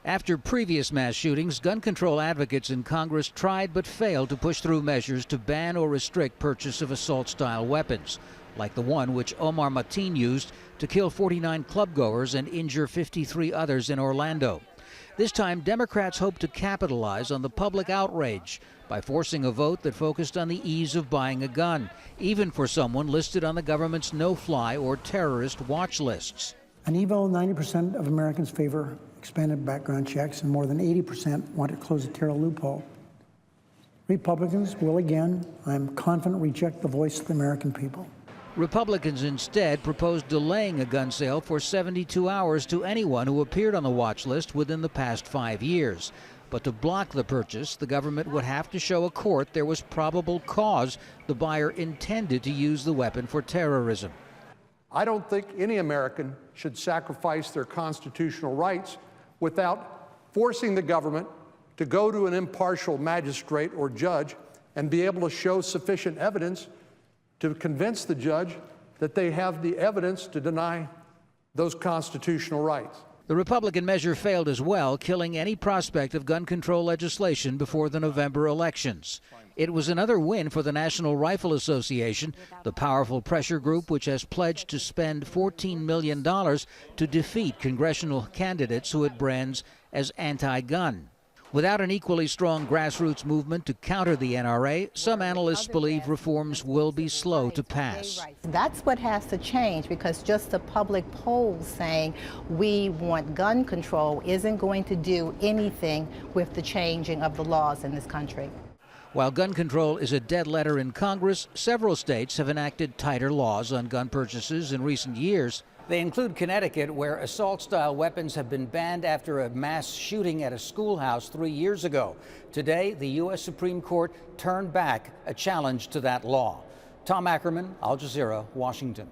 After previous mass shootings, gun control advocates in Congress tried but failed to push through measures to ban or restrict purchase of assault-style weapons, like the one which Omar Mateen used to kill 49 clubgoers and injure 53 others in Orlando. This time, Democrats hope to capitalize on the public outrage by forcing a vote that focused on the ease of buying a gun, even for someone listed on the government's no-fly or terrorist watch lists. An evil 90% of Americans favor expanded background checks, and more than 80% want to close a terror loophole. Republicans will again, I'm confident, reject the voice of the American people. Republicans instead proposed delaying a gun sale for 72 hours to anyone who appeared on the watch list within the past 5 years. But to block the purchase, the government would have to show a court there was probable cause the buyer intended to use the weapon for terrorism. I don't think any American should sacrifice their constitutional rights without forcing the government to go to an impartial magistrate or judge and be able to show sufficient evidence to convince the judge that they have the evidence to deny those constitutional rights. The Republican measure failed as well, killing any prospect of gun control legislation before the November elections. It was another win for the National Rifle Association, the powerful pressure group which has pledged to spend $14 million to defeat congressional candidates who it brands as anti-gun. Without an equally strong grassroots movement to counter the NRA, some analysts believe reforms will be slow to pass. That's what has to change, because just the public polls saying we want gun control isn't going to do anything with the changing of the laws in this country. While gun control is a dead letter in Congress, several states have enacted tighter laws on gun purchases in recent years. They include Connecticut, where assault-style weapons have been banned after a mass shooting at a schoolhouse 3 years ago. Today, the U.S. Supreme Court turned back a challenge to that law. Tom Ackerman, Al Jazeera, Washington.